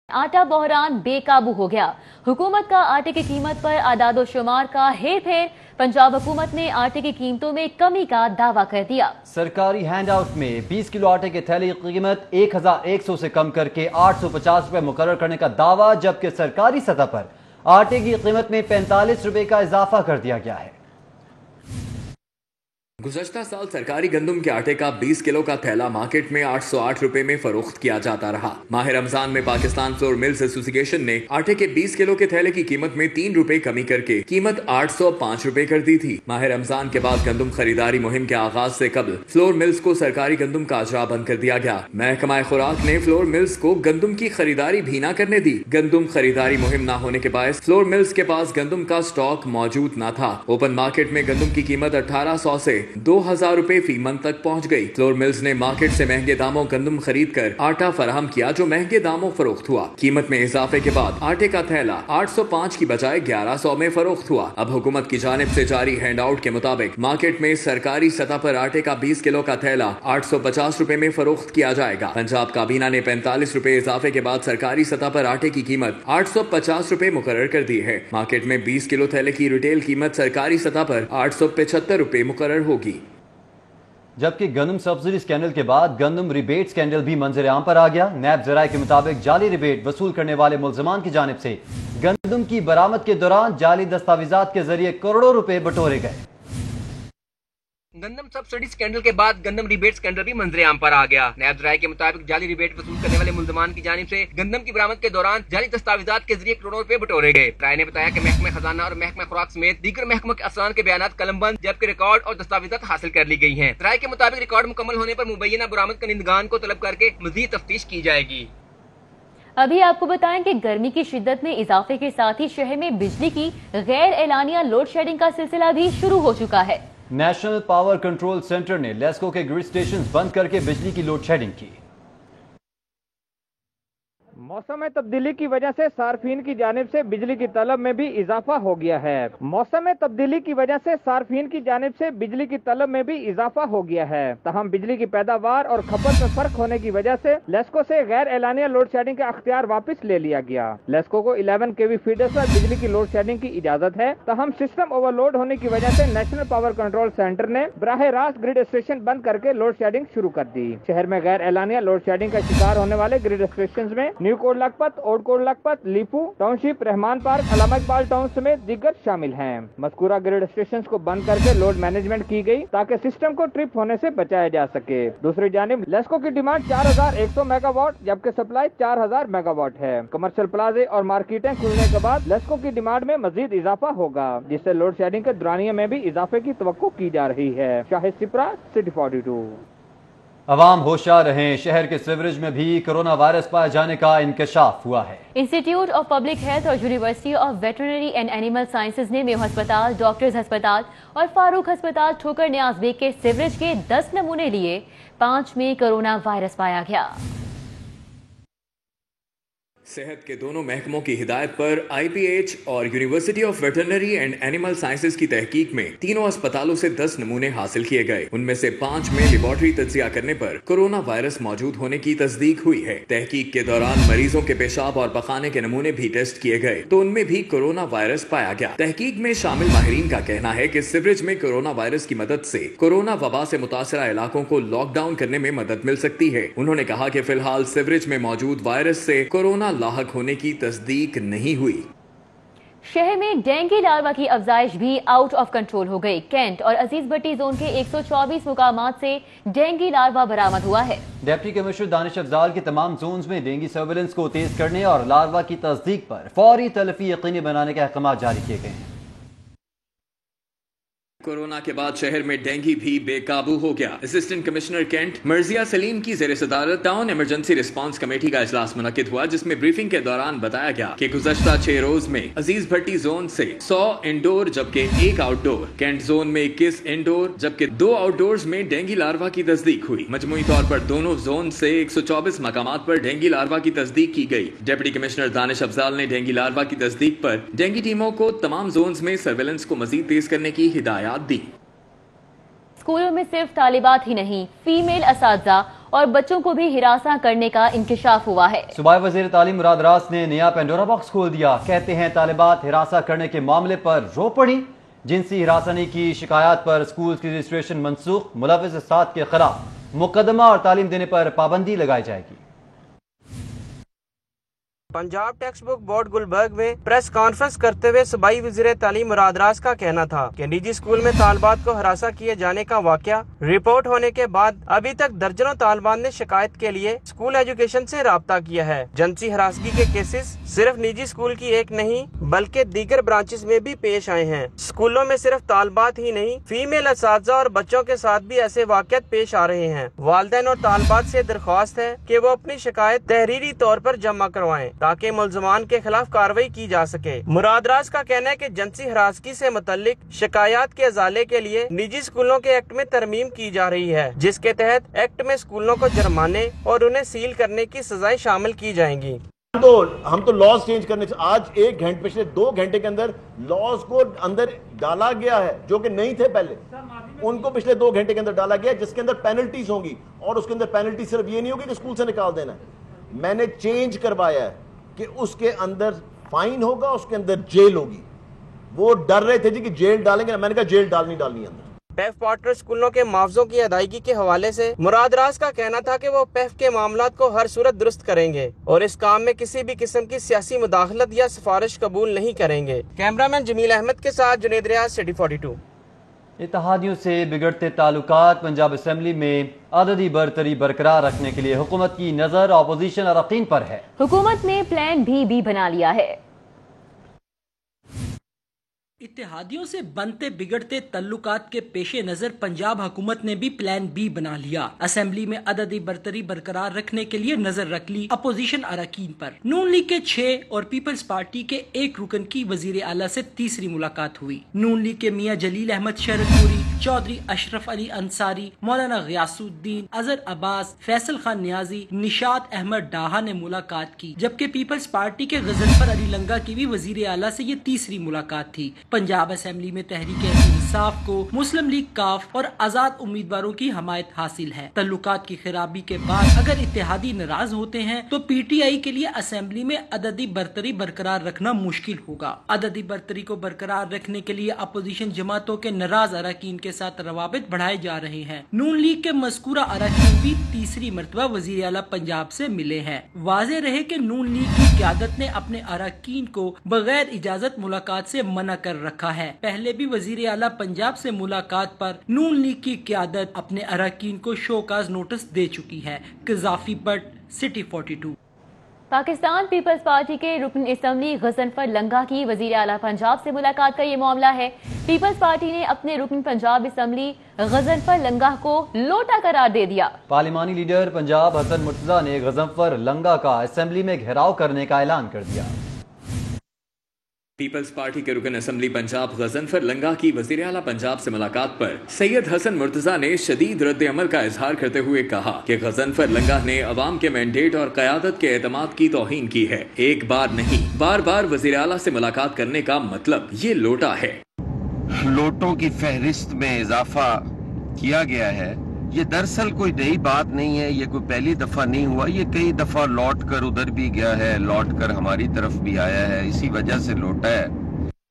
आटा बहरान बेकाबू हो गया। हुकूमत का आटे की कीमत पर आदादो शुमार का हेर फेर। पंजाब हुकूमत ने आटे की कीमतों में कमी का दावा कर दिया। सरकारी हैंड आउट में 20 किलो आटे के थैले की कीमत 1100 से कम करके 850 रुपए मुकर्रर करने का दावा, जबकि सरकारी सतह पर आटे की कीमत में 45 रुपए का इजाफा कर दिया गया है। गुज़श्ता साल सरकारी गंदम के आटे का 20 किलो का थैला मार्केट में 808 रुपए में फरोख्त किया जाता रहा। माह रमजान में पाकिस्तान फ्लोर मिल्स एसोसिएशन ने आटे के 20 किलो के थैले की कीमत में 3 रुपए कमी करके कीमत 805 रुपए कर दी थी। माह रमजान के बाद गंदम खरीदारी मुहिम के आगाज से कबल फ्लोर मिल्स को सरकारी गंदम का अजरा बंद कर दिया गया। महकमा खुराक ने फ्लोर मिल्स को गंदम की खरीदारी भी न करने दी। गंदम खरीदारी मुहिम न होने के बायस फ्लोर मिल्स के पास गंदम का स्टॉक मौजूद न था। ओपन मार्केट में गंदम की कीमत 1800 से 2000 रुपए फी मन तक पहुंच गई। फ्लोर मिल्स ने मार्केट से महंगे दामों गंदम खरीद कर आटा फराहम किया, जो महंगे दामों फरोख्त हुआ। कीमत में इजाफे के बाद आटे का थैला 805 की बजाय 1100 में फरोख्त हुआ। अब हुकूमत की जानिब से जारी हैंड आउट के मुताबिक मार्केट में सरकारी सतह पर आटे का 20 किलो का थैला 850 रुपए में फरोख्त किया जाएगा। पंजाब काबीना ने 45 रुपए इजाफे के बाद सरकारी सतह पर आटे की कीमत 850 रुपए मुकर्रर कर दी है। मार्केट में 20 किलो थैले की रिटेल कीमत सरकारी सतह पर 875 रुपए मुकर्रर होगी। जबकि गंदम सब्सिडी स्कैंडल के बाद गंदम रिबेट स्कैंडल भी मंजर आम पर आ गया। नैब जराये के मुताबिक जाली रिबेट वसूल करने वाले मुल्जमान की जानिब से गंदम की बरामद के दौरान जाली दस्तावेजात के जरिए करोड़ों रुपए बटोरे गए। गंदम सब्सिडी स्कैंडल के बाद गंदम रिबेट स्कैंडल भी मंजरे आम पर आ गया। नैब जराये के मुताबिक जाली रिबेट वसूल करने वाले मुल्जमान की जानिब से गंदम की बरामद के दौरान जाली दस्तावेजात के जरिए करोड़ों रुपए बटोरे गए। राय ने बताया कि महकमा खजाना और महकमा खुराक समेत दीगर महकमों के अफसरान के बयान कलमबंद, जबकि रिकॉर्ड और दस्तावेजात हासिल कर ली गई है। राय के मुताबिक रिकॉर्ड मुकम्मल होने पर मुबैना बरामद कनिंदगान को तलब करके मजीद तफ्तीश की जाएगी। अभी आपको बताएं कि गर्मी की शिद्दत में इजाफे के साथ ही शहर में बिजली की गैर एलानिया लोड शेडिंग का सिलसिला भी शुरू हो चुका है। नेशनल पावर कंट्रोल सेंटर ने लेस्को के ग्रिड स्टेशंस बंद करके बिजली की लोड शेडिंग की। मौसम में तब्दीली की वजह से सार्फिन की जानिब से बिजली की तलब में भी इजाफा हो गया है। मौसम में तब्दीली की वजह से सार्फिन की जानिब से बिजली की तलब में भी इजाफा हो गया है। तहम बिजली की पैदावार और खपत में फर्क होने की वजह से लेस्को से गैर एलानिया लोड शेडिंग का अख्तियार वापस ले लिया गया। लेस्को को 11 kV फीडर पर बिजली की लोड शेडिंग की इजाजत है। तहम सिस्टम ओवरलोड होने की वजह से नेशनल पावर कंट्रोल सेंटर ने बराह रास्त ग्रिड स्टेशन बंद करके लोड शेडिंग शुरू कर दी। शहर में गैर एलानिया लोड शेडिंग का शिकार होने वाले ग्रिड स्टेशन में न्यू कोट लखपत, ओल्ड कोट लखपत, लीपू township, Rahman park, Allama Iqbal town समेत दीगर शामिल हैं। मज़कूरा ग्रिड स्टेशन को बंद करके लोड मैनेजमेंट की गई ताकि सिस्टम को ट्रिप होने से बचाया जा सके। दूसरी जानिब लेस्को की डिमांड 4100 मेगावाट जबकि सप्लाई 4000 मेगावाट है। कमर्शियल प्लाजे और मार्केटें खुलने के बाद लेस्को की डिमांड में मजीद इजाफा होगा, जिससे लोड शेडिंग के दौरानिया में भी इजाफे की तवक्को की जा रही है। शाहिद सिपरा, सिटी 42। अवाम होशियार रहें, शहर के सीवरेज में भी कोरोना वायरस पाए जाने का इंकशाफ हुआ है। इंस्टीट्यूट ऑफ पब्लिक हेल्थ और university of veterinary and animal sciences ने मेयो अस्पताल, डॉक्टर्स अस्पताल और फारूक अस्पताल ठोकर न्याज बेग के सीवरेज के 10 नमूने लिए। 5 में कोरोना वायरस पाया गया। सेहत के दोनों महकमों की हिदायत पर IPH और university of veterinary and animal sciences की तहकीक में तीनों अस्पतालों से 10 नमूने हासिल किए गए। उनमें से 5 में लेबोरेटरी तज्जिया करने पर कोरोना वायरस मौजूद होने की तस्दीक हुई है। तहकीक के दौरान मरीजों के पेशाब और पखाने के नमूने भी टेस्ट किए गए तो उनमें भी कोरोना वायरस पाया गया। तहकीक में शामिल माहिरीन का कहना है कि सीवरेज में कोरोना वायरस की मदद से कोरोना वबा से मुतासरा इलाकों को लॉकडाउन करने में मदद मिल सकती है। उन्होंने कहा कि फिलहाल सीवरेज में मौजूद वायरस से कोरोना लाहक होने की तस्दीक नहीं हुई। शहर में डेंगू लार्वा की अफजाइश भी आउट ऑफ कंट्रोल हो गई। कैंट और अजीज भट्टी जोन के 124 मुकामात से डेंगू लार्वा बरामद हुआ है। डिप्टी कमिश्नर दानिश अफजाल के तमाम जोन्स में डेंगू सर्वेलेंस को तेज करने और लार्वा की तस्दीक पर फौरी तलफी यकीनी बनाने के अहकाम जारी किए गए हैं। कोरोना के बाद शहर में डेंगू भी बेकाबू हो गया। असिस्टेंट कमिश्नर कैंट मर्जिया सलीम की जेर सदारत टाउन इमरजेंसी रिस्पांस कमेटी का इजलास मुनक्किद हुआ, जिसमें ब्रीफिंग के दौरान बताया गया कि गुज़श्ता 6 रोज में अजीज भट्टी जोन से 100 इंडोर जबकि 1 आउटडोर, कैंट जोन में 21 इंडोर जबकि 2 आउटडोर्स में डेंगू लार्वा की तस्दीक हुई। मजमूई तौर पर दोनों जोन से 124 मकामात पर डेंगू लार्वा की तस्दीक की गई। डिप्टी कमिश्नर दानिश अफजाल ने डेंगू लार्वा की तस्दीक पर डेंगू टीमों को तमाम जोन्स में सर्वेलेंस को मजीद तेज करने की हिदायत दी। स्कूलों में सिर्फ तालिबात ही नहीं, फीमेल असातिज़ा اور بچوں کو بھی ہراساں کرنے کا انکشاف ہوا ہے۔ صوبائی وزیر تعلیم مراد راس نے نیا پینڈورا باکس کھول دیا۔ کہتے ہیں طالبات ہراساں کرنے کے معاملے پر رو پڑی، جنسی ہراسانی کی شکایات پر اسکول کی رجسٹریشن منسوخ، ملوث اساتذہ کے خلاف مقدمہ اور تعلیم دینے پر پابندی لگائی جائے گی۔ Punjab text book board Gulberg میں پریس کانفرنس کرتے ہوئے صوبائی وزیر تعلیم مراد راس کا کہنا تھا کہ نجی اسکول میں طالبات کو ہراساں کیے جانے کا واقعہ رپورٹ ہونے کے بعد ابھی تک درجنوں طالبات نے شکایت کے لیے اسکول ایجوکیشن سے رابطہ کیا ہے۔ جنسی ہراسگی کے کیسز صرف نجی اسکول کی ایک نہیں بلکہ دیگر برانچز میں بھی پیش آئے ہیں۔ اسکولوں میں صرف طالبات ہی نہیں، فیمیل اساتذہ اور بچوں کے ساتھ بھی ایسے واقعات پیش آ رہے ہیں۔ والدین اور طالبات سے درخواست ہے کہ وہ اپنی شکایت تحریری طور پر جمع کروائیں تاکہ ملزمان کے خلاف کارروائی کی جا سکے۔ مراد راس کا کہنا ہے کہ جنسی ہراسگی سے متعلق شکایات کے ازالے کے لیے نجی اسکولوں کے ایکٹ میں ترمیم کی جا رہی ہے، جس کے تحت ایکٹ میں اسکولوں کو جرمانے اور انہیں سیل کرنے کی سزائیں شامل کی جائیں گی۔ ہم تو لاز چینج کرنے سے آج پچھلے 2 گھنٹے کے اندر لاز کو اندر ڈالا گیا ہے جو کہ نہیں تھے پہلے، ان کو پچھلے 2 گھنٹے کے اندر ڈالا گیا جس کے اندر پینلٹیز ہوں گی، اور اس کے اندر پینلٹی صرف یہ نہیں ہوگی کہ اسکول سے نکال دینا ہے، میں نے چینج کروایا ہے کہ اس کے اندر فائن ہوگا، اس کے اندر جیل ہوگی۔ وہ ڈر رہے تھے جی کہ جیل ڈالیں گے، میں نے کہا جیل ڈالنی اندر۔ پیف پارٹنر اسکولوں کے معاوضوں کی ادائیگی کے حوالے سے مراد راس کا کہنا تھا کہ وہ پیف کے معاملات کو ہر صورت درست کریں گے اور اس کام میں کسی بھی قسم کی سیاسی مداخلت یا سفارش قبول نہیں کریں گے۔ کیمرامین جمیل احمد کے ساتھ جنید ریاض، سٹی 42۔ اتحادیوں سے بگڑتے تعلقات، پنجاب اسمبلی میں عددی برتری برقرار رکھنے کے لیے حکومت کی نظر اپوزیشن اراکین پر ہے۔ حکومت نے پلان بھی بنا لیا ہے۔ اتحادیوں سے بنتے بگڑتے تعلقات کے پیش نظر پنجاب حکومت نے بھی پلان بی بنا لیا۔ اسمبلی میں عددی برتری برقرار رکھنے کے لیے نظر رکھ لی اپوزیشن اراکین پر۔ نون لیگ کے 6 اور پیپلز پارٹی کے 1 رکن کی وزیر اعلیٰ سے تیسری ملاقات ہوئی۔ نون لیگ کے میاں جلیل احمد شرنپوری، چودھری اشرف علی انصاری، مولانا غیاث الدین، اظہر عباس، فیصل خان نیازی، نشاط احمد ڈاہا نے ملاقات کی، جبکہ پیپلز پارٹی کے غضنفر علی لنگا کی بھی وزیر اعلیٰ سے یہ تیسری ملاقات تھی۔ پنجاب اسمبلی میں تحریک انصاف کو مسلم لیگ کاف اور آزاد امیدواروں کی حمایت حاصل ہے۔ تعلقات کی خرابی کے بعد اگر اتحادی ناراض ہوتے ہیں تو پی ٹی آئی کے لیے اسمبلی میں عددی برتری برقرار رکھنا مشکل ہوگا۔ عددی برتری کو برقرار رکھنے کے لیے اپوزیشن جماعتوں کے ناراض اراکین کے ساتھ روابط بڑھائے جا رہے ہیں۔ نون لیگ کے مذکورہ اراکین بھی تیسری مرتبہ وزیر اعلیٰ پنجاب سے ملے ہیں۔ واضح رہے کہ نون لیگ کی قیادت نے اپنے اراکین کو بغیر اجازت ملاقات سے منع کر رکھا ہے۔ پہلے بھی وزیر اعلیٰ پنجاب سے ملاقات پر نون لیگ کی قیادت اپنے اراکین کو شوکاز نوٹس دے چکی ہے۔ قذافی بٹ، سٹی 42۔ پاکستان پیپلز پارٹی کے رکن اسمبلی غضنفر لنگا کی وزیر اعلیٰ پنجاب سے ملاقات کا یہ معاملہ ہے۔ پیپلز پارٹی نے اپنے رکن پنجاب اسمبلی غضنفر لنگا کو لوٹا قرار دے دیا۔ پارلیمانی لیڈر پنجاب حسن مرتضیٰ نے غضنفر لنگا کا اسمبلی میں گھیراؤ کرنے کا اعلان کر دیا۔ پیپلز پارٹی کے رکن اسمبلی پنجاب غضنفر لنگا کی وزیر اعلیٰ پنجاب سے ملاقات پر سید حسن مرتضیٰ نے شدید رد عمل کا اظہار کرتے ہوئے کہا کہ غضنفر لنگا نے عوام کے مینڈیٹ اور قیادت کے اعتماد کی توہین کی ہے۔ ایک بار نہیں، بار بار وزیر اعلیٰ سے ملاقات کرنے کا مطلب یہ لوٹا ہے۔ لوٹوں کی فہرست میں اضافہ کیا گیا ہے، یہ دراصل کوئی نئی بات نہیں ہے، یہ کوئی پہلی دفعہ نہیں ہوا، یہ کئی دفعہ لوٹ کر ادھر بھی گیا ہے، لوٹ کر ہماری طرف بھی آیا ہے، اسی وجہ سے لوٹا ہے۔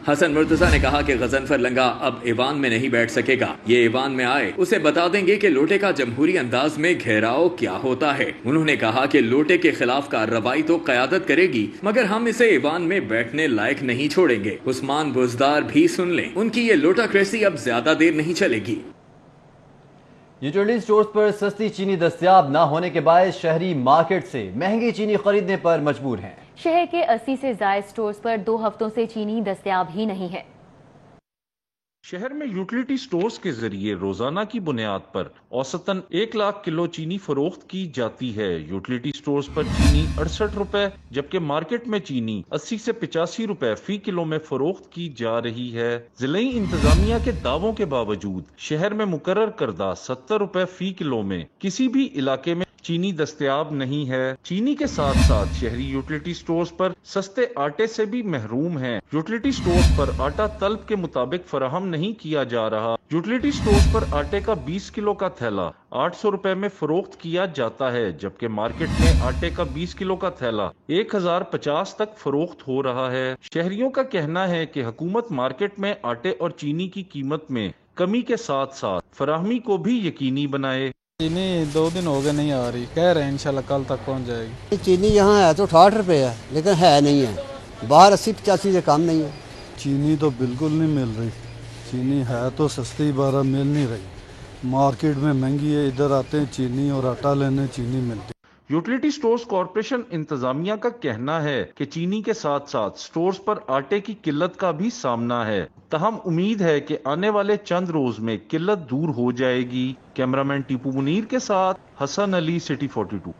حسن مرتضیٰ نے کہا کہ غضنفر لنگا اب ایوان میں نہیں بیٹھ سکے گا، یہ ایوان میں آئے اسے بتا دیں گے کہ لوٹے کا جمہوری انداز میں گھیراؤ کیا ہوتا ہے۔ انہوں نے کہا کہ لوٹے کے خلاف کارروائی تو قیادت کرے گی مگر ہم اسے ایوان میں بیٹھنے لائق نہیں چھوڑیں گے۔ عثمان بزدار بھی سن لیں، ان کی یہ لوٹا کریسی اب زیادہ دیر نہیں چلے گی۔ یوٹیلیٹی سٹورز پر سستی چینی دستیاب نہ ہونے کے باعث شہری مارکیٹ سے مہنگی چینی خریدنے پر مجبور ہیں۔ شہر کے 80 سے زائد سٹورز پر 2 ہفتوں سے چینی دستیاب ہی نہیں ہے۔ شہر میں یوٹیلیٹی سٹورز کے ذریعے روزانہ کی بنیاد پر اوسطاً 1 لاکھ کلو چینی فروخت کی جاتی ہے۔ یوٹیلیٹی سٹورز پر چینی 68 روپے جبکہ مارکیٹ میں چینی 80 سے 85 روپے فی کلو میں فروخت کی جا رہی ہے۔ ضلعی انتظامیہ کے دعووں کے باوجود شہر میں مقرر کردہ 70 روپے فی کلو میں کسی بھی علاقے میں चीनी दस्तयाब नहीं है। चीनी के साथ साथ शहरी यूटिलिटी स्टोर्स पर सस्ते आटे से भी महरूम हैं। यूटिलिटी स्टोर्स पर आटा तलब के मुताबिक फराहम नहीं किया जा रहा। यूटिलिटी स्टोर्स पर आटे का 20 किलो का थैला 800 रुपए में फरोख्त किया जाता है, जबकि मार्केट में आटे का 20 किलो का थैला 1050 तक फरोख्त हो रहा है। शहरियों का कहना है कि हुकूमत मार्केट में आटे और चीनी की कीमत में कमी के साथ साथ फराहमी को भी यकीनी बनाए। चीनी 2 दिन हो गए नहीं आ रही, कह रहे हैं इंशाल्लाह कल तक पहुंच जाएगी। चीनी यहाँ है तो 68 रुपये है, लेकिन है नहीं है, बाहर 80-85 से कम नहीं है। चीनी तो बिल्कुल नहीं मिल रही, चीनी है तो सस्ती बारह मिल नहीं रही, मार्केट में महंगी है। इधर आते हैं चीनी और आटा लेने, चीनी मिलती। यूटिलिटी स्टोर्स कॉरपोरेशन इंतजामिया का कहना है कि चीनी के साथ साथ स्टोर्स पर आटे की किल्लत का भी सामना है। तहम उम्मीद है कि आने वाले चंद रोज में किल्लत दूर हो जाएगी। कैमरामैन टीपू मुनीर के साथ हसन अली, सिटी 42।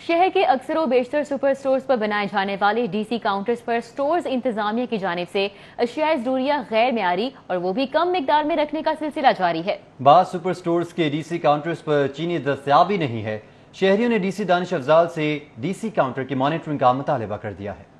शहर के अक्सर व बेशतर सुपर स्टोर्स पर बनाए जाने वाले डीसी काउंटर्स पर स्टोर्स इंतजामिया की जानिब से अशिया ज़रूरिया गैर मेयारी और वो भी कम मिकदार में रखने का सिलसिला जारी है। बाद सुपर स्टोर्स के डीसी काउंटर्स पर चीनी दस्तयाब ही नहीं है। शहरियों ने डीसी दानिश अफजाल से डीसी काउंटर की मॉनिटरिंग का मुतालबा कर दिया है।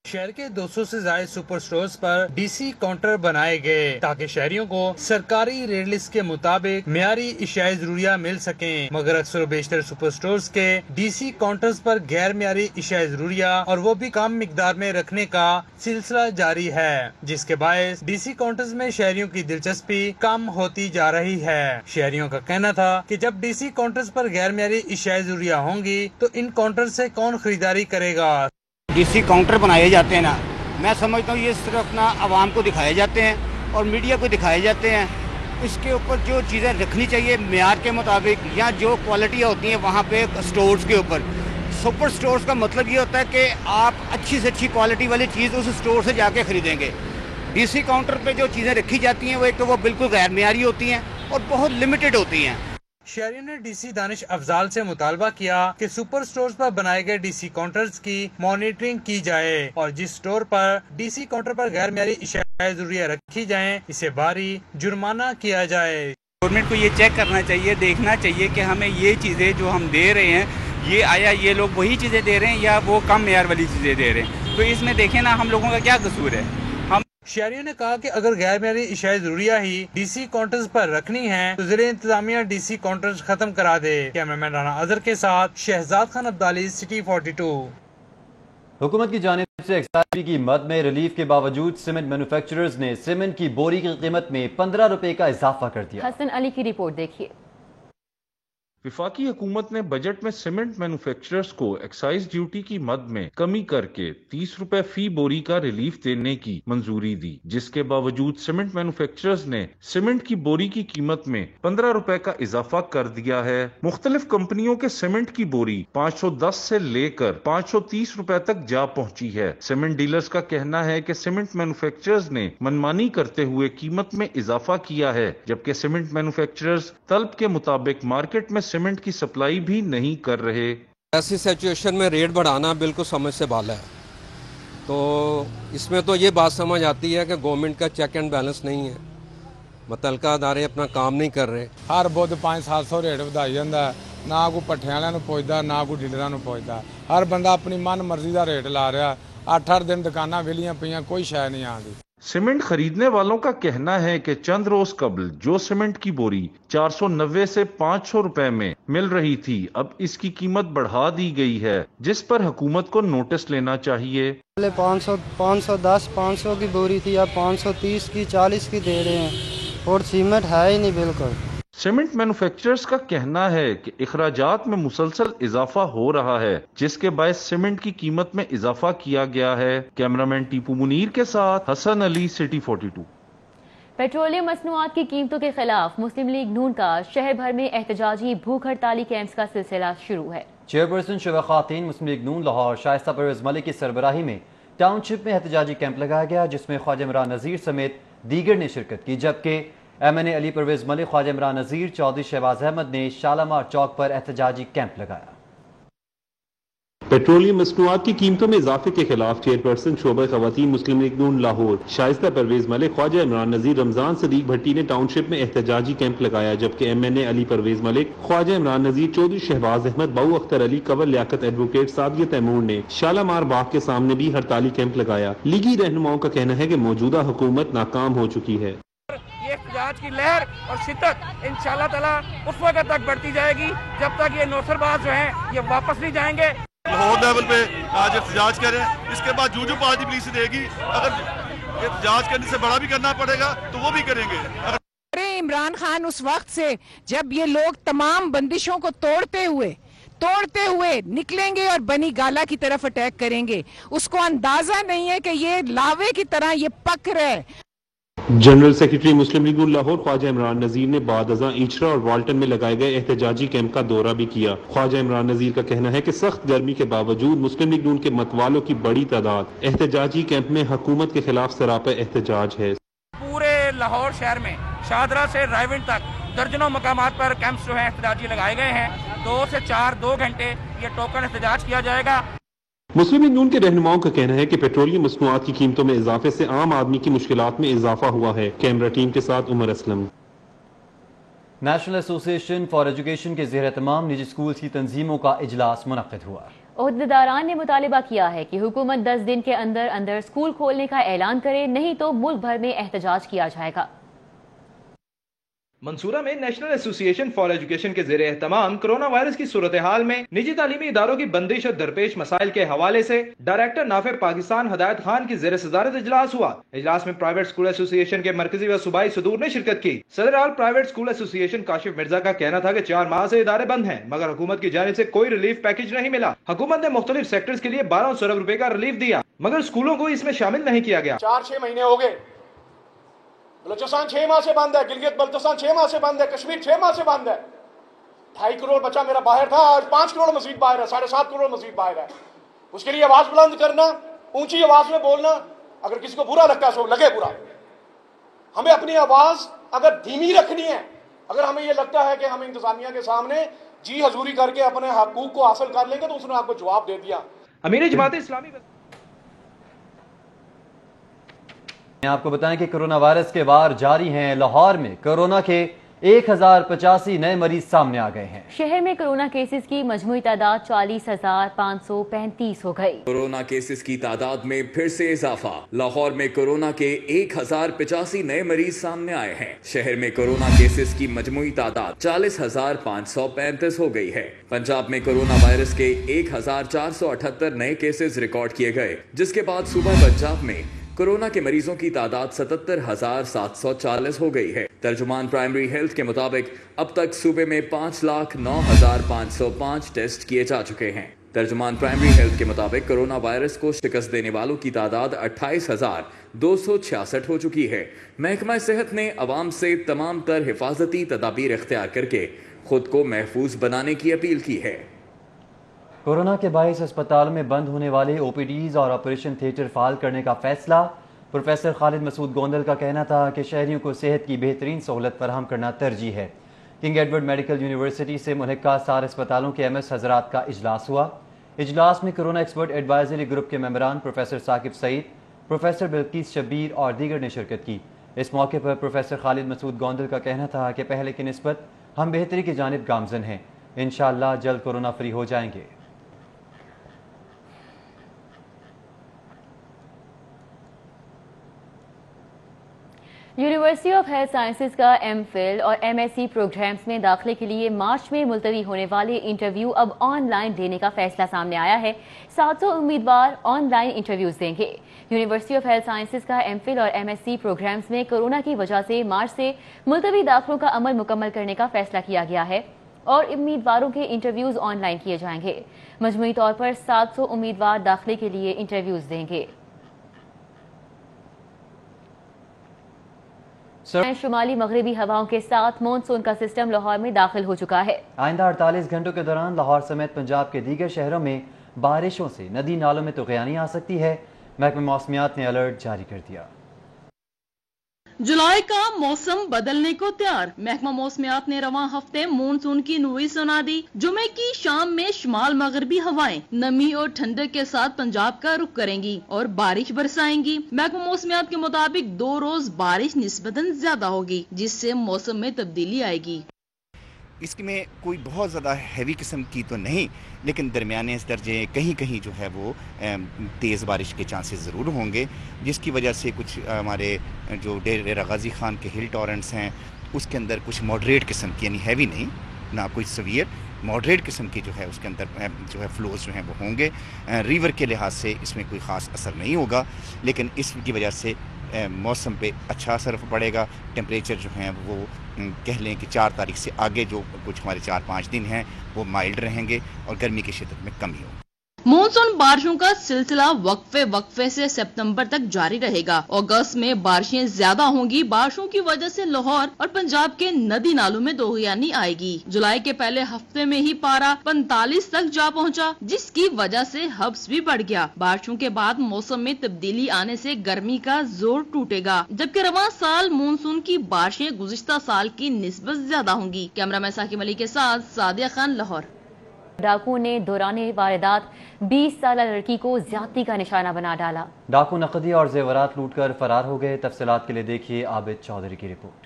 शहर के 200 से ज्यादा सुपर स्टोर्स पर डीसी काउंटर बनाए गए ताकि शहरियों को सरकारी रेट लिस्ट के मुताबिक मियारी इशाए जरूरिया मिल सकें, मगर अक्सर बेशतर सुपर स्टोर्स के डीसी काउंटर्स पर गैर मियारी इशाए जरूरिया और वो भी कम मिकदार में रखने का सिलसिला जारी है, जिसके बायस डीसी काउंटर्स में शहरियों की दिलचस्पी कम होती जा रही है। शहरियों का कहना था कि जब डीसी काउंटर्स पर गैर मियारी इशाए जरूरिया होंगी तो इन काउंटर से कौन खरीदारी करेगा। डीसी काउंटर बनाए जाते हैं ना, मैं समझता हूँ ये सिर्फ अपना आवाम को दिखाए जाते हैं और मीडिया को दिखाए जाते हैं। इसके ऊपर जो चीज़ें रखनी चाहिए मेयार के मुताबिक या जो क्वालिटियाँ होती हैं वहाँ पे स्टोर्स के ऊपर, सुपर स्टोर्स का मतलब ये होता है कि आप अच्छी से अच्छी क्वालिटी वाली चीज़ उस स्टोर से जाके खरीदेंगे। डीसी काउंटर पे जो चीज़ें रखी जाती हैं वो एक तो वो बिल्कुल गैर मेयारी होती हैं और बहुत लिमिटेड होती हैं। शहरियों ने डीसी दानिश अफजाल से मुतालबा किया कि सुपर स्टोर्स पर बनाए गए डीसी काउंटर्स की मॉनिटरिंग की जाए और जिस स्टोर पर डीसी काउंटर पर गैर मेयारी इशाए जरूरिया रखी जाएं, इसे भारी जुर्माना किया जाए। गवर्नमेंट को ये चेक करना चाहिए, देखना चाहिए कि हमें ये चीज़ें जो हम दे रहे हैं ये आया ये लोग वही चीज़ें दे रहे हैं या वो कम मेयार वाली चीज़ें दे रहे हैं, तो इसमें देखें ना हम लोगों का क्या कसूर है। शहरियों ने कहा कि अगर गैर मेयारी इशाए जरूरिया ही डीसी काउंटर्स पर रखनी है तो ज़िले इंतजामिया डीसी काउंटर्स खत्म करा दे। कैमरामैन राना अजहर के साथ शहजाद खान अब्दाली, सिटी 42। हुकूमत की जानिब से एक्साइज की मद में रिलीफ के बावजूद सीमेंट मैन्युफैक्चरर्स ने सीमेंट की बोरी की कीमत में 15 रुपए का इजाफा कर दिया। हसन अली की रिपोर्ट देखिए। वफाकी हुकूमत ने बजट में सीमेंट मैन्युफैक्चरर्स को एक्साइज ड्यूटी की मद में कमी करके 30 रुपए फी बोरी का रिलीफ देने की मंजूरी दी, जिसके बावजूद सीमेंट मैन्युफैक्चरर्स ने सीमेंट की बोरी की कीमत में 15 रुपए का इजाफा कर दिया है। मुख्तलिफ कंपनियों के सीमेंट की बोरी 510 से लेकर 530 रुपए तक जा पहुंची है। सीमेंट डीलर्स का कहना है कि सीमेंट मैन्युफैक्चरर्स ने मनमानी करते हुए कीमत में इजाफा किया है, जबकि सीमेंट मैन्युफैक्चरर्स तलब के मुताबिक मार्केट में सीमेंट की सप्लाई भी नहीं कर रहे। ऐसी सिचुएशन में रेट बढ़ाना बिल्कुल समझ से बाहर है, तो इसमें तो ये बात समझ आती है कि गवर्नमेंट का चेक एंड बैलेंस नहीं है, मुतलका अदारे अपना काम नहीं कर रहे। हर बुध 500-700 रेट ਵਧਾਈ ਜਾਂਦਾ, ਨਾ ਕੋਈ ਪੱਠਿਆਂ ਵਾਲਿਆਂ ਨੂੰ ਪੁੱਛਦਾ ਨਾ ਕੋਈ ਡੀਲਰਾਂ ਨੂੰ ਪੁੱਛਦਾ, ਹਰ ਬੰਦਾ ਆਪਣੀ ਮਨ ਮਰਜ਼ੀ ਦਾ ਰੇਟ ਲਾ ਰਿਹਾ। 8-8 ਦਿਨ ਦੁਕਾਨਾਂ ਵਿਹਲੀਆਂ ਪਈਆਂ, ਕੋਈ ਸ਼ੈ ਨਹੀਂ ਆਉਂਦੀ। सीमेंट खरीदने वालों का कहना है कि चंद रोज कबल जो सीमेंट की बोरी 490 से 500 रुपए में मिल रही थी, अब इसकी कीमत बढ़ा दी गई है, जिस पर हुकूमत को नोटिस लेना चाहिए। पहले 510 500 की बोरी थी, अब 530 की 40 की दे रहे हैं और सीमेंट है ही नहीं बिल्कुल। सीमेंट मैन्युफैक्चरर्स का कहना है कि इखराजात में मुसलसल इजाफा हो रहा है, जिसके बायस सीमेंट की कीमत में इजाफा किया गया है। कैमरामैन टीपू मुनीर के साथ हसन अली, सिटी 42। पेट्रोलियम मसनूआत की कीमतों के खिलाफ मुस्लिम लीग नून का शहर भर में एहतजाजी भूख हड़ताली कैंप्स का सिलसिला शुरू है। चेयरपर्सन शुरा खातून मुस्लिम लीग नून लाहौर शाइस्ता परवेज मलिक की सरबराही में टाउनशिप में एहतजाजी कैंप लगाया गया, जिसमें ख्वाजा इमरान नज़ीर समेत दीगर ने शिरकत की, जबकि MNA अली परवेज मलिक, ख्वाजा इमरान नज़ीर, चौधरी शहबाज अहमद ने शालामार चौक पर एहतजाजी कैंप लगाया। पेट्रोलियम मसनूआत की कीमतों में इजाफे के खिलाफ चेयरपर्सन शोबा खवातीन मुस्लिम लीग नून लाहौर शाइस्ता परवेज मलिक, ख्वाजा इमरान नजीर, रमजान सदीक भट्टी ने टाउनशिप में एहतजाजी कैंप लगाया, जबकि MNA अली परवेज मलिक, ख्वाजा इमरान नजीर, चौधरी शहबाज अहमद, बाऊ अख्तर अली, कंवर लियाकत एडवोकेट सादिया तैमूर ने शालामार बाग के सामने भी हड़ताली कैंप लगाया। लीगी रहनुमाओं का कहना है कि मौजूदा हुकूमत नाकाम हो चुकी है। ये एहतजाज की लहर और शिद्दत इंशाअल्लाह ताला उस वक्त तक बढ़ती जाएगी जब तक ये नौसरबाज जो हैं ये वापस नहीं जाएंगे। लाहौर लेवल पे आज एहतजाज करें, इसके बाद जो पार्टी पुलिस देगी, अगर एहतजाज करने से बड़ा भी करना पड़ेगा तो वो भी करेंगे। इमरान खान उस वक्त से जब ये लोग तमाम बंदिशों को तोड़ते हुए निकलेंगे और बनी गाला की तरफ अटैक करेंगे, उसको अंदाजा नहीं है कि ये लावे की तरह ये पक रहे। जनरल सेक्रेटरी मुस्लिम लीग लाहौर ख्वाजा इमरान नजीर ने बाद अज़ां इचरा और वाल्टन में लगाए गए एहतजाजी कैंप का दौरा भी किया। ख्वाजा इमरान नजीर का कहना है कि सख्त गर्मी के बावजूद मुस्लिम लीग नून के मतवालों की बड़ी तादाद एहतजाजी कैंप में हुकूमत के खिलाफ सरापा एहतजाज है। पूरे लाहौर शहर में शाहदरा से रायविंड तक दर्जनों मकामात पर कैंप्स जो है एहतजाजी लगाए गए हैं। 2 से 2 घंटे ये टोकन एहतजाज किया जाएगा। मुस्लिम लीग नून के रहनुमाओं का कहना है कि पेट्रोलियम मसनूआत की कीमतों में इजाफे से आम आदमी की मुश्किलात में इजाफा हुआ है। कैमरा टीम के साथ Umar Aslam. National association for education के ज़ेर तमाम निजी स्कूल की तंजीमों का इजलास मुनक्किद हुआ। ओहदेदारान ने मुतालिबा किया है कि हुकूमत 10 दिन के अंदर अंदर स्कूल खोलने का ऐलान करे, नहीं तो मुल्क भर में एहतजाज किया जाएगा। मंसूरा में नेशनल एसोसिएशन फॉर एजुकेशन के ज़ेरे एहतमाम कोरोना वायरस की सूरत हाल में निजी तालीमी इदारों की बंदिश और दरपेश मसाइल के हवाले से डायरेक्टर नाफे पाकिस्तान हदायत खान की ज़ेरे सदारत इजलास हुआ। इजलास में प्राइवेट स्कूल एसोसिएशन के मरकजी व सूबाई सदूर ने शिरकत की। सदर all private school association Kashif Mirza का कहना था कि 4 माह से इदारे बंद हैं, मगर हुकूमत की जानिब से कोई रिलीफ पैकेज नहीं मिला। हुकूमत ने मुख्तलिफ सेक्टर्स के लिए 1200 अरब रुपए का रिलीफ दिया, मगर स्कूलों को इसमें शामिल नहीं किया गया। 4-6 महीने हो गए, बलूचिस्तान 6 माह से बंद है, गिलगित बल्तिस्तान 6 माह से बंद है, कश्मीर 6 माह से बंद है। 2.5 करोड़ बच्चा मेरा बाहर था, आज 5 करोड़ मजीद बाहर है, 7.5 करोड़ मजीद बाहर है। उसके लिए आवाज बुलंद करना, ऊंची आवाज में बोलना, अगर किसी को बुरा लगता है तो लगे बुरा। हमें अपनी आवाज अगर धीमी रखनी है, अगर हमें यह लगता है कि हम इंतजामिया के सामने जी हजूरी करके अपने हकूक को हासिल कर लेंगे तो उसने आपको जवाब दे दिया। अमीर जमात इस्लामी आपको बताएं कि कोरोना वायरस के वार जारी हैं। लाहौर में कोरोना के 1085 नए मरीज सामने आ गए हैं। शहर में कोरोना केसेस की मजमूई तादाद 40,535 हो गई। कोरोना केसेस की तादाद में फिर से इजाफा। लाहौर में कोरोना के 1085 नए मरीज सामने आए हैं। शहर में कोरोना केसेस की मजमूई तादाद 40,535 हो गई है। पंजाब में कोरोना वायरस के 1478 नए केसेस रिकॉर्ड किए गए, जिसके बाद सुबह पंजाब में कोरोना के मरीजों की तादाद 77,740 हो गई है। तर्जुमान प्राइमरी हेल्थ के मुताबिक अब तक सूबे में 5,09,505 टेस्ट किए जा चुके हैं। तर्जुमान प्राइमरी हेल्थ के मुताबिक कोरोना वायरस को शिकस्त देने वालों की तादाद 28,266 हो चुकी है। महकमा सेहत ने अवाम से तमाम तर हिफाजती तदाबीर इख्तियार करके खुद को महफूज बनाने की अपील की है। कोरोना के बायस अस्पतालों में बंद होने वाले OPDs और ऑपरेशन थिएटर फाल करने का फैसला। प्रोफेसर खालिद मसूद गोंदल का कहना था कि शहरियों को सेहत की बेहतरीन सहूलत फराहम करना तरजीह है। किंग एडवर्ड मेडिकल यूनिवर्सिटी से मुनक्का 4 अस्पतालों के MS हजरात का इजलास हुआ। इजलास में कोरोना एक्सपर्ट एडवाइजरी ग्रुप के मेंबरान प्रोफेसर साकिब सईद, प्रोफेसर बिल्किस शब्बीर और दीगर ने शिरकत की। इस मौके पर प्रोफेसर खालिद मसूद गोंदल का कहना था कि पहले की निस्बत हम बेहतरी की जानिब गामजन हैं। इंशाअल्लाह जल्द कोरोना फ्री हो जाएंगे। यूनिवर्सिटी ऑफ हेल्थ साइंसेज का MPhil और MSc प्रोग्राम्स में दाखिले के लिए मार्च में मुलतवी होने वाले इंटरव्यू अब ऑनलाइन देने का फैसला सामने आया है। 700 उम्मीदवार ऑनलाइन इंटरव्यूज देंगे। यूनिवर्सिटी ऑफ हेल्थ साइंसेज का MPhil और MSc प्रोग्राम्स में कोरोना की वजह से मार्च से मुलतवी दाखिलों का अमल मुकम्मल करने का फैसला किया गया है और उम्मीदवारों के इंटरव्यूज ऑनलाइन किए जाएंगे। मजमूई तौर पर 700 उम्मीदवार दाखिले के लिए इंटरव्यूज देंगे। शुमाली मगरबी हवाओं के साथ मानसून का सिस्टम लाहौर में दाखिल हो चुका है। आइंदा 48 घंटों के दौरान लाहौर समेत पंजाब के दीगर शहरों में बारिशों से नदी नालों में तूफ़ानी आ सकती है। महकमे मौसमियात ने अलर्ट जारी कर दिया। जुलाई का मौसम बदलने को तैयार। महकमा मौसमियात ने रवां हफ्ते मानसून की नवी सुना दी। जुमे की शाम में शुमाल मगरबी हवाएं नमी और ठंडक के साथ पंजाब का रुख करेंगी और बारिश बरसाएंगी। महकमा मौसमियात के मुताबिक 2 रोज बारिश निस्बतन ज्यादा होगी, जिससे मौसम में तब्दीली आएगी। इसमें कोई बहुत ज़्यादा हैवी किस्म की तो नहीं, लेकिन दरमियाने दर्जे कहीं कहीं जो है वो तेज़ बारिश के चांसेस ज़रूर होंगे, जिसकी वजह से कुछ हमारे जो डेरा गाजी खान के हिल टॉरेंट्स हैं उसके अंदर कुछ मॉडरेट किस्म की, यानी हैवी नहीं ना कोई सवियर, मॉडरेट किस्म की जो है उसके अंदर जो है फ्लोज जो हैं वो होंगे। रिवर के लिहाज से इसमें कोई ख़ास असर नहीं होगा, लेकिन इसकी वजह से मौसम पे अच्छा असर पड़ेगा। टेम्परेचर जो हैं वो कह लें कि 4 तारीख से आगे जो कुछ हमारे 4-5 दिन हैं वो माइल्ड रहेंगे और गर्मी की शिद्दत में कमी होगी। मानसून बारिशों का सिलसिला वक्फे से सितंबर तक जारी रहेगा। अगस्त में बारिशें ज्यादा होंगी। बारिशों की वजह से लाहौर और पंजाब के नदी नालों में दोहयानी आएगी। जुलाई के पहले हफ्ते में ही पारा 45 तक जा पहुंचा, जिसकी वजह से हब्स भी बढ़ गया। बारिशों के बाद मौसम में तब्दीली आने से गर्मी का जोर टूटेगा, जबकि रवां साल मानसून की बारिशें गुज़िश्ता साल की निस्बत ज्यादा होंगी। कैमरामैन साकिब अली के साथ सादिया खान, लाहौर। डाकू ने दौरान वारदात 20 साल लड़की को ज्यादती का निशाना बना डाला। डाकू नकदी और जेवरात लूटकर फरार हो गए। तफसीलात के लिए देखिए आबिद चौधरी की रिपोर्ट।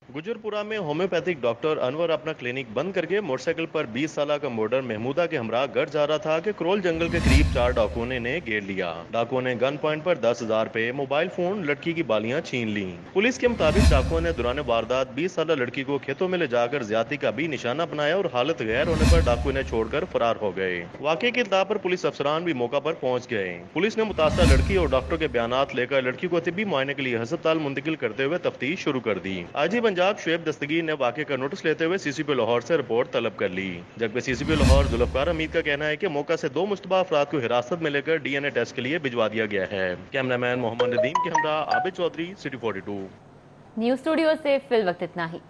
गुजरपुरा में होम्योपैथिक डॉक्टर अनवर अपना क्लिनिक बंद करके मोटरसाइकिल पर 20 साल का मॉडर्न महमूदा के हमरा घर जा रहा था कि क्रोल जंगल के करीब 4 डाकुओं ने घेर लिया। डाकुओं ने गन पॉइंट पर 10,000 रुपए, मोबाइल फोन, लड़की की बालियां छीन ली। पुलिस के मुताबिक डाकुओं ने दौरान वारदात 20 साल लड़की को खेतों में ले जाकर ज्यादती का भी निशाना बनाया और हालत गैर होने पर डाकू ने छोड़कर फरार हो गए। वाकये की इत्तला पर पुलिस अफसरान भी मौका पर पहुंच गए। पुलिस ने मुतासरा लड़की और डॉक्टर के बयानात लेकर लड़की को तिब्बी मुआयने के लिए अस्पताल मुंतकिल करते हुए तफ्तीश शुरू कर दी। आईजी पंजाब शुएब दस्तगीर ने वाकये का नोटिस लेते हुए सीसीपी लाहौर से रिपोर्ट तलब कर ली, जबकि सीसीपी लाहौर जुल्फकार हमीद का कहना है कि मौका से 2 मुश्तबा अफराद को हिरासत में लेकर DNA टेस्ट के लिए भिजवा दिया गया है। कैमरामैन मोहम्मद नदीम के हमरा Abid Chaudhry, city 42। News studio से फिल वक्त इतना ही।